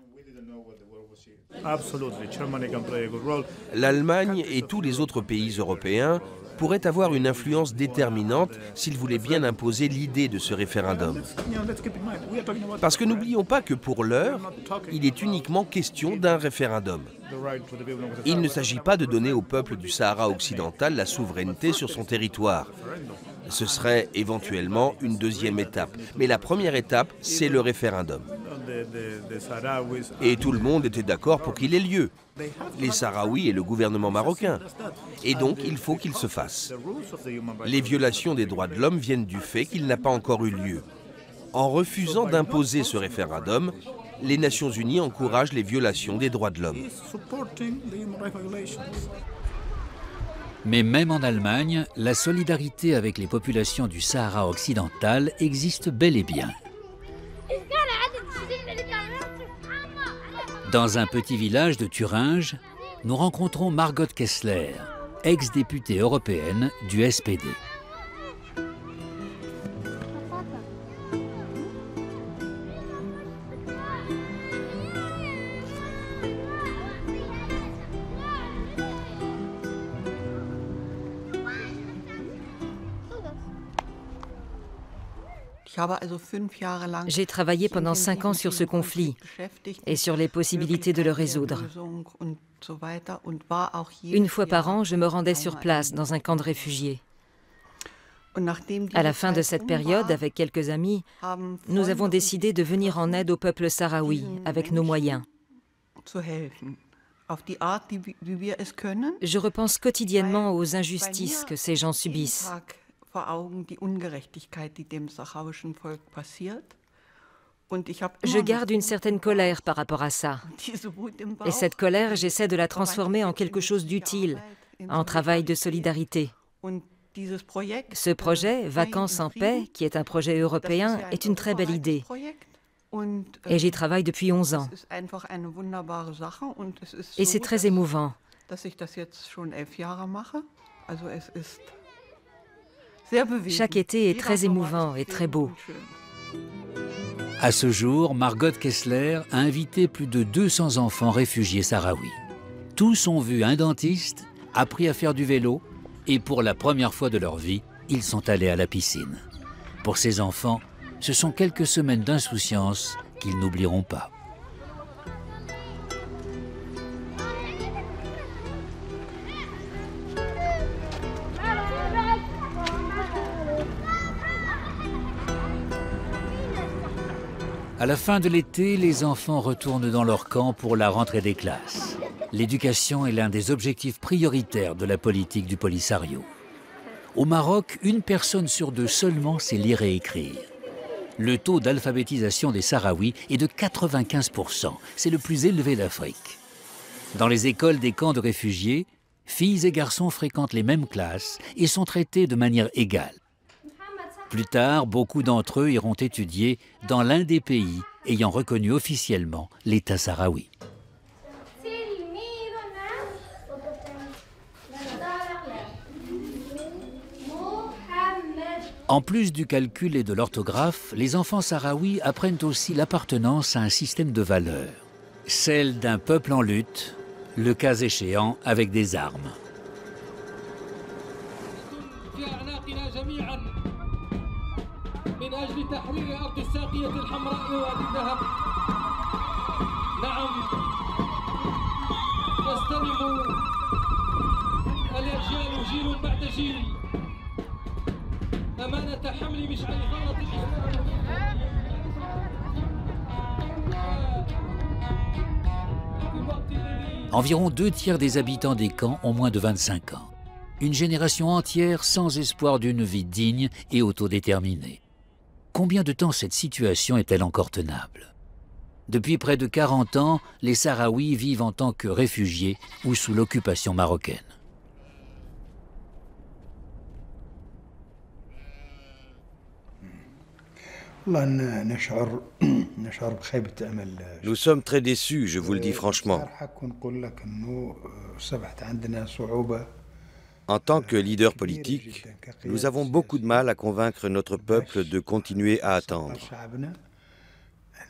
L'Allemagne et tous les autres pays européens pourraient avoir une influence déterminante s'ils voulaient bien imposer l'idée de ce référendum. Parce que n'oublions pas que pour l'heure, il est uniquement question d'un référendum. Il ne s'agit pas de donner au peuple du Sahara occidental la souveraineté sur son territoire. Ce serait éventuellement une deuxième étape. Mais la première étape, c'est le référendum. Et tout le monde était d'accord pour qu'il ait lieu. Les Sahraouis et le gouvernement marocain. Et donc, il faut qu'il se fasse. Les violations des droits de l'homme viennent du fait qu'il n'a pas encore eu lieu. En refusant d'imposer ce référendum, les Nations Unies encouragent les violations des droits de l'homme. Mais même en Allemagne, la solidarité avec les populations du Sahara occidental existe bel et bien. Dans un petit village de Thuringe, nous rencontrons Margot Kessler, ex-députée européenne du SPD. J'ai travaillé pendant 5 ans sur ce conflit et sur les possibilités de le résoudre. Une fois par an, je me rendais sur place dans un camp de réfugiés. À la fin de cette période, avec quelques amis, nous avons décidé de venir en aide au peuple sahraoui avec nos moyens. Je repense quotidiennement aux injustices que ces gens subissent. Je garde une certaine colère par rapport à ça. Et cette colère, j'essaie de la transformer en quelque chose d'utile, en travail de solidarité. Ce projet, Vacances en paix, qui est un projet européen, est une très belle idée. Et j'y travaille depuis 11 ans. Et c'est très émouvant. Chaque été est très émouvant et très beau. À ce jour, Margot Kessler a invité plus de 200 enfants réfugiés sahraouis. Tous ont vu un dentiste, appris à faire du vélo et pour la première fois de leur vie, ils sont allés à la piscine. Pour ces enfants, ce sont quelques semaines d'insouciance qu'ils n'oublieront pas. À la fin de l'été, les enfants retournent dans leur camp pour la rentrée des classes. L'éducation est l'un des objectifs prioritaires de la politique du Polisario. Au Maroc, 1 personne sur 2 seulement sait lire et écrire. Le taux d'alphabétisation des Sahraouis est de 95%. C'est le plus élevé d'Afrique. Dans les écoles des camps de réfugiés, filles et garçons fréquentent les mêmes classes et sont traités de manière égale. Plus tard, beaucoup d'entre eux iront étudier dans l'un des pays ayant reconnu officiellement l'État sahraoui. En plus du calcul et de l'orthographe, les enfants sahraouis apprennent aussi l'appartenance à un système de valeurs, celle d'un peuple en lutte, le cas échéant avec des armes. من أجل تحرير أرض الساقية الحمراء ووادي الذهب. نعم، يستلم الأجيال جيل بعد جيل أمانة حمل مشعل ثورة الإسلام. Environ 2/3 des habitants des camps ont moins de 25 ans. Une génération entière sans espoir d'une vie digne et autodéterminée. Combien de temps cette situation est-elle encore tenable? Depuis près de 40 ans, les Sahraouis vivent en tant que réfugiés ou sous l'occupation marocaine. Nous sommes très déçus, je vous le dis franchement. En tant que leader politique, nous avons beaucoup de mal à convaincre notre peuple de continuer à attendre.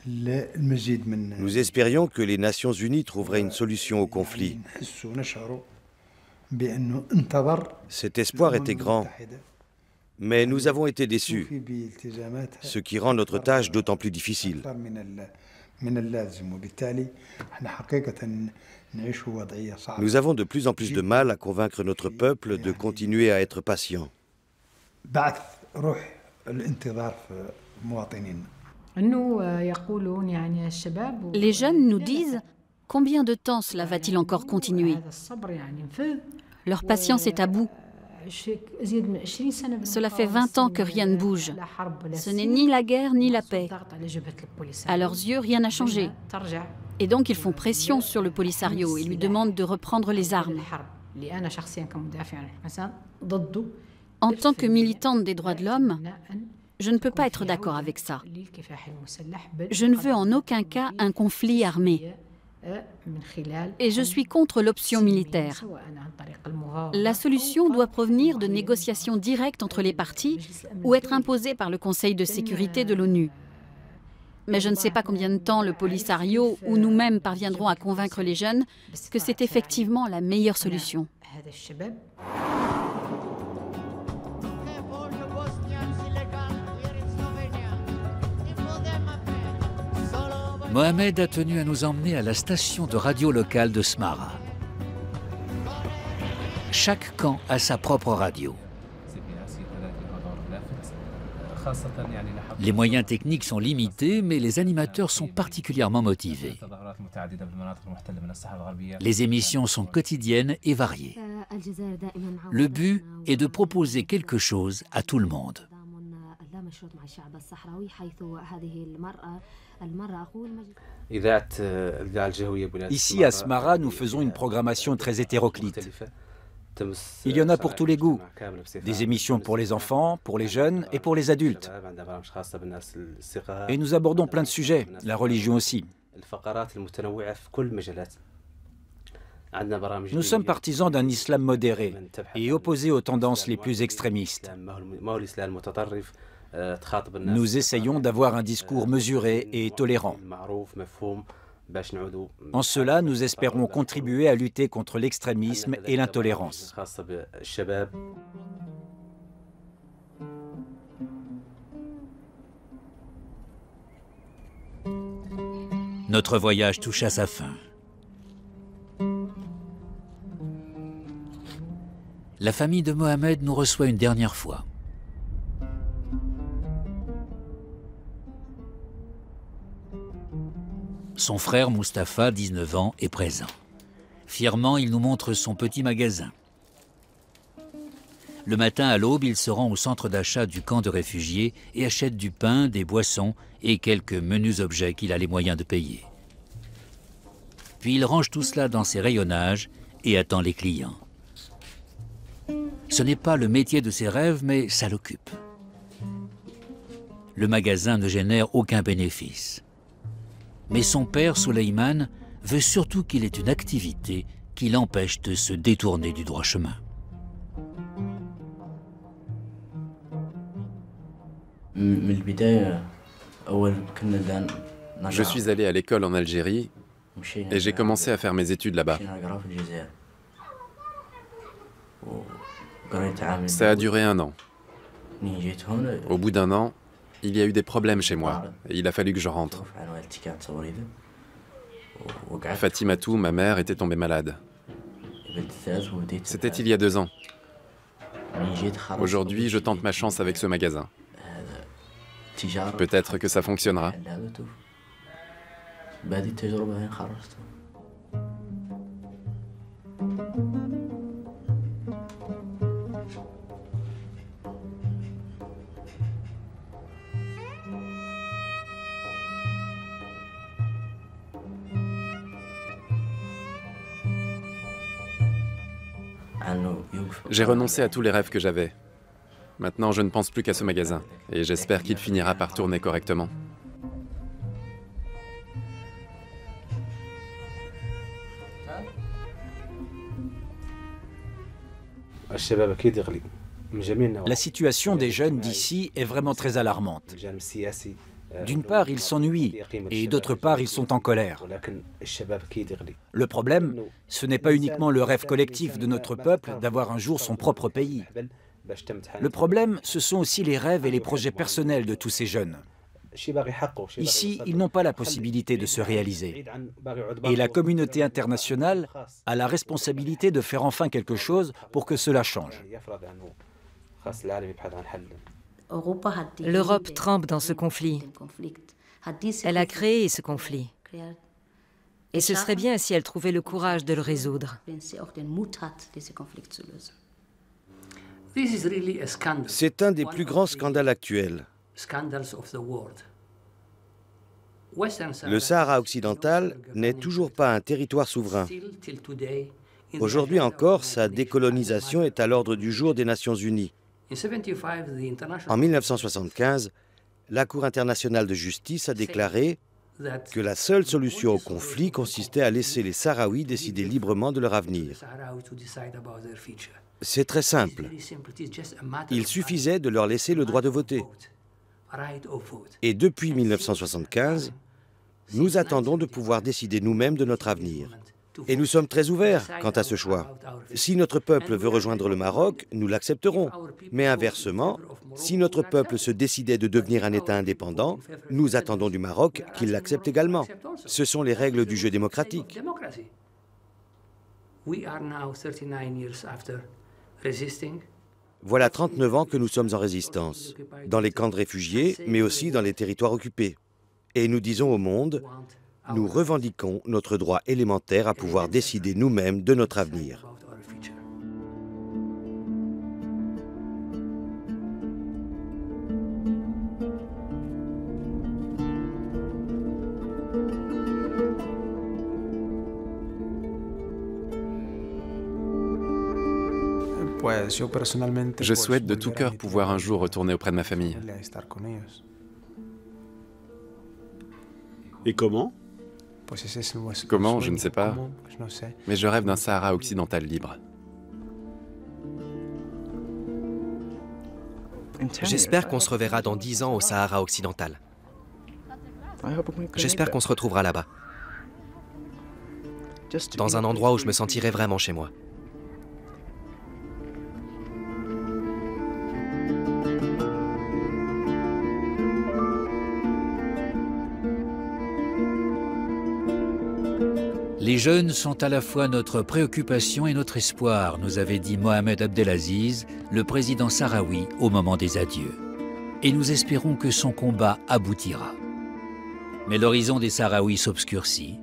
Nous espérions que les Nations Unies trouveraient une solution au conflit. Cet espoir était grand, mais nous avons été déçus, ce qui rend notre tâche d'autant plus difficile. Nous avons de plus en plus de mal à convaincre notre peuple de continuer à être patient. Les jeunes nous disent « Combien de temps cela va-t-il encore continuer ?» Leur patience est à bout. Cela fait 20 ans que rien ne bouge. Ce n'est ni la guerre ni la paix. À leurs yeux, rien n'a changé. Et donc, ils font pression sur le Polisario et lui demandent de reprendre les armes. En tant que militante des droits de l'homme, je ne peux pas être d'accord avec ça. Je ne veux en aucun cas un conflit armé. Et je suis contre l'option militaire. La solution doit provenir de négociations directes entre les parties ou être imposée par le Conseil de sécurité de l'ONU. Mais je ne sais pas combien de temps le Polisario ou nous-mêmes parviendrons à convaincre les jeunes que c'est effectivement la meilleure solution. Mohamed a tenu à nous emmener à la station de radio locale de Smara. Chaque camp a sa propre radio. Les moyens techniques sont limités, mais les animateurs sont particulièrement motivés. Les émissions sont quotidiennes et variées. Le but est de proposer quelque chose à tout le monde. Ici, à Smara, nous faisons une programmation très hétéroclite. Il y en a pour tous les goûts. Des émissions pour les enfants, pour les jeunes et pour les adultes. Et nous abordons plein de sujets, la religion aussi. Nous sommes partisans d'un islam modéré et opposés aux tendances les plus extrémistes. Nous essayons d'avoir un discours mesuré et tolérant. En cela, nous espérons contribuer à lutter contre l'extrémisme et l'intolérance. Notre voyage touche à sa fin. La famille de Mohamed nous reçoit une dernière fois. Son frère Mustapha, 19 ans, est présent. Fièrement, il nous montre son petit magasin. Le matin à l'aube, il se rend au centre d'achat du camp de réfugiés et achète du pain, des boissons et quelques menus objets qu'il a les moyens de payer. Puis il range tout cela dans ses rayonnages et attend les clients. Ce n'est pas le métier de ses rêves, mais ça l'occupe. Le magasin ne génère aucun bénéfice. Mais son père, Souleyman, veut surtout qu'il ait une activité qui l'empêche de se détourner du droit chemin. Je suis allé à l'école en Algérie et j'ai commencé à faire mes études là-bas. Ça a duré 1 an. Au bout d'1 an, il y a eu des problèmes chez moi et il a fallu que je rentre. Fatimatou, ma mère, était tombée malade. C'était il y a 2 ans. Aujourd'hui, je tente ma chance avec ce magasin. Peut-être que ça fonctionnera. J'ai renoncé à tous les rêves que j'avais. Maintenant, je ne pense plus qu'à ce magasin, et j'espère qu'il finira par tourner correctement. La situation des jeunes d'ici est vraiment très alarmante. D'une part, ils s'ennuient, et d'autre part, ils sont en colère. Le problème, ce n'est pas uniquement le rêve collectif de notre peuple d'avoir un jour son propre pays. Le problème, ce sont aussi les rêves et les projets personnels de tous ces jeunes. Ici, ils n'ont pas la possibilité de se réaliser. Et la communauté internationale a la responsabilité de faire enfin quelque chose pour que cela change. L'Europe trempe dans ce conflit. Elle a créé ce conflit. Et ce serait bien si elle trouvait le courage de le résoudre. C'est un des plus grands scandales actuels. Le Sahara occidental n'est toujours pas un territoire souverain. Aujourd'hui encore, sa décolonisation est à l'ordre du jour des Nations Unies. En 1975, la Cour internationale de justice a déclaré que la seule solution au conflit consistait à laisser les Sahraouis décider librement de leur avenir. C'est très simple. Il suffisait de leur laisser le droit de voter. Et depuis 1975, nous attendons de pouvoir décider nous-mêmes de notre avenir. Et nous sommes très ouverts quant à ce choix. Si notre peuple veut rejoindre le Maroc, nous l'accepterons. Mais inversement, si notre peuple se décidait de devenir un État indépendant, nous attendons du Maroc qu'il l'accepte également. Ce sont les règles du jeu démocratique. Voilà 39 ans que nous sommes en résistance, dans les camps de réfugiés, mais aussi dans les territoires occupés. Et nous disons au monde, nous revendiquons notre droit élémentaire à pouvoir décider nous-mêmes de notre avenir. Je souhaite de tout cœur pouvoir un jour retourner auprès de ma famille. Et comment ? Comment, je ne sais pas, mais je rêve d'un Sahara occidental libre. J'espère qu'on se reverra dans 10 ans au Sahara occidental. J'espère qu'on se retrouvera là-bas. Dans un endroit où je me sentirai vraiment chez moi. Les jeunes sont à la fois notre préoccupation et notre espoir, nous avait dit Mohamed Abdelaziz, le président sahraoui, au moment des adieux. Et nous espérons que son combat aboutira. Mais l'horizon des Sahraouis s'obscurcit.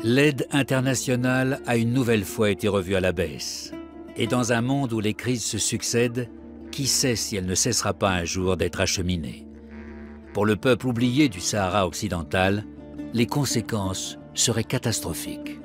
L'aide internationale a une nouvelle fois été revue à la baisse. Et dans un monde où les crises se succèdent, qui sait si elle ne cessera pas un jour d'être acheminée? Pour le peuple oublié du Sahara occidental, les conséquences seraient catastrophiques.